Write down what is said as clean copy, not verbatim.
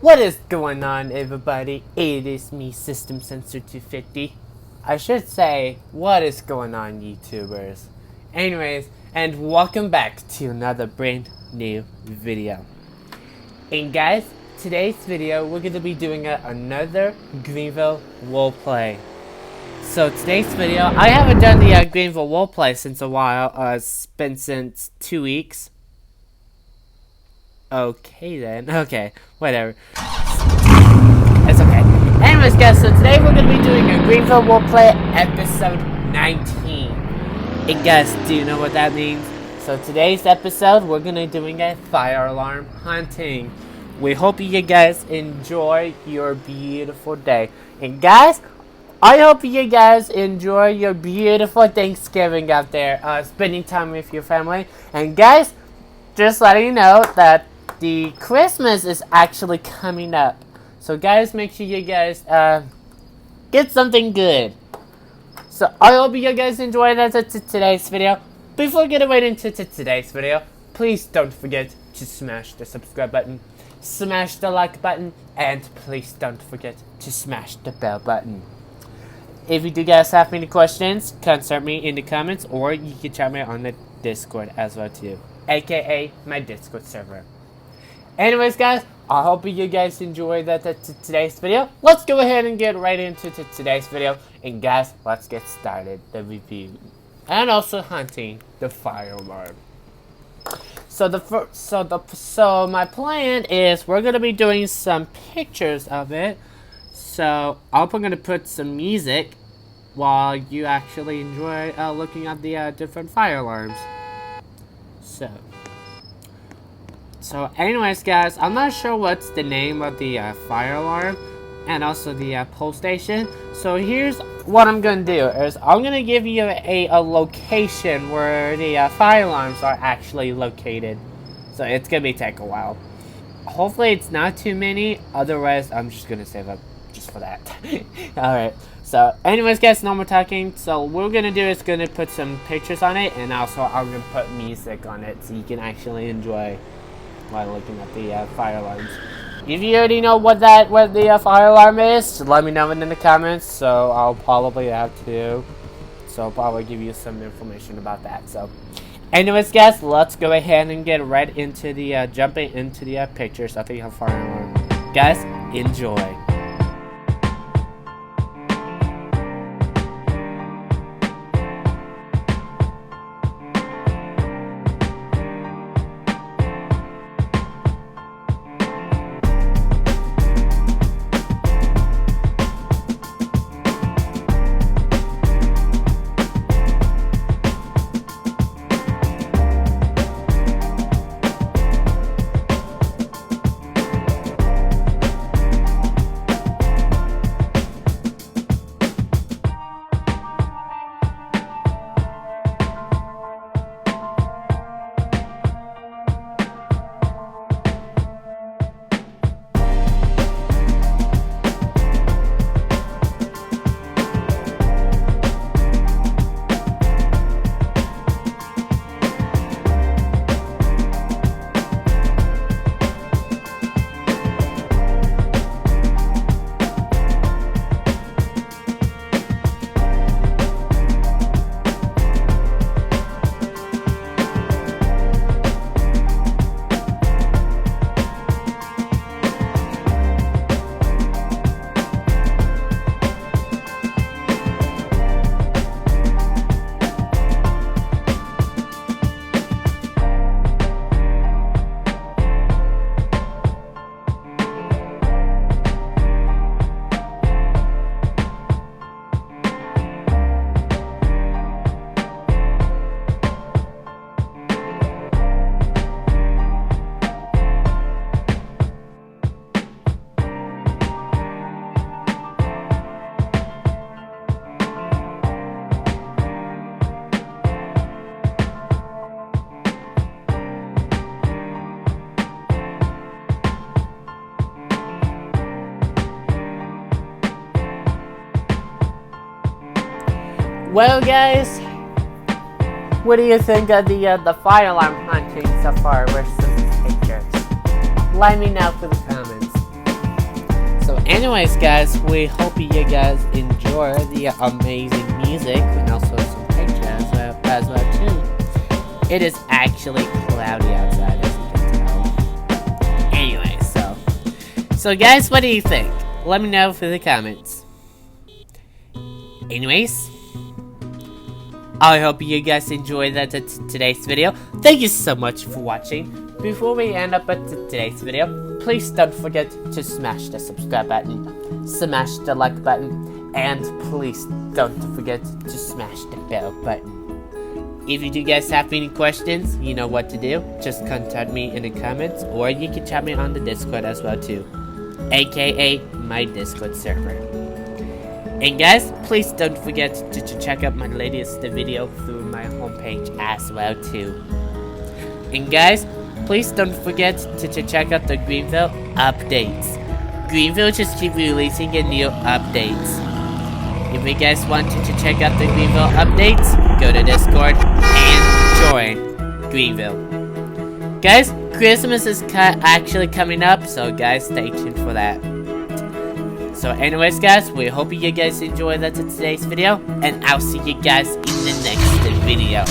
What is going on, everybody? It is me, System Sensor 250. I should say, what is going on, YouTubers? Anyways, and welcome back to another brand new video. And guys, today's video, we're going to be doing another Greenville roleplay. So today's video, I haven't done the Greenville roleplay since a while. It's been since 2 weeks. Okay then. Okay, whatever. It's okay. Anyways, guys, so today we're gonna be doing a Greenville roleplay episode 19. And guys, do you know what that means? So today's episode, we're gonna be doing a fire alarm hunting. We hope you guys enjoy your beautiful day. And guys, I hope you guys enjoy your beautiful Thanksgiving out there, spending time with your family. And guys, just letting you know that the Christmas is actually coming up. So guys, make sure you guys get something good. So I hope you guys enjoyed today's video. Before we get right into today's video, please don't forget to smash the subscribe button, smash the like button, and please don't forget to smash the bell button. If you do guys have any questions, consult me in the comments, or you can chat me on the Discord as well too, aka my Discord server. Anyways, guys, I hope you guys enjoyed today's video. Let's go ahead and get right into today's video. And guys, let's get started the review and also hunting the fire alarm. So my plan is we're gonna be doing some pictures of it. So I'm gonna put some music while you actually enjoy looking at the different fire alarms. So anyways, guys, I'm not sure what's the name of the fire alarm and also the pole station. So here's what I'm gonna do is I'm gonna give you a location where the fire alarms are actually located. So it's gonna take a while. Hopefully it's not too many, otherwise I'm just gonna save up just for that. Alright, so anyways, guys, no more talking. So what we're gonna do is gonna put some pictures on it, and also I'm gonna put music on it so you can actually enjoy while looking at the fire alarms. If you already know what the fire alarm is, let me know in the comments. So I'll probably have to. So I'll probably give you some information about that. So, anyways, guys, let's go ahead and get right into the jumping into the pictures of the fire alarm. Guys, enjoy. Well, guys, what do you think of the fire alarm hunting so far versus the pictures? Let me know in the comments. anyways, guys, we hope you guys enjoy the amazing music and also some pictures as well too. It is actually cloudy outside, as you can tell. Anyways, so guys, what do you think? Let me know in the comments. Anyways, I hope you guys enjoyed today's video. Thank you so much for watching. Before we end up at today's video, please don't forget to smash the subscribe button, smash the like button, and please don't forget to smash the bell button. If you do guys have any questions, you know what to do. Just contact me in the comments, or you can chat me on the Discord as well too, aka my Discord server. And guys, please don't forget to check out my latest video through my homepage as well too. And guys, please don't forget to check out the Greenville updates. Greenville just keep releasing new updates. If you guys want to check out the Greenville updates, go to Discord and join Greenville. Guys, Christmas is actually coming up, so guys, stay tuned for that. So anyways, guys, we hope you guys enjoyed today's video, and I'll see you guys in the next video.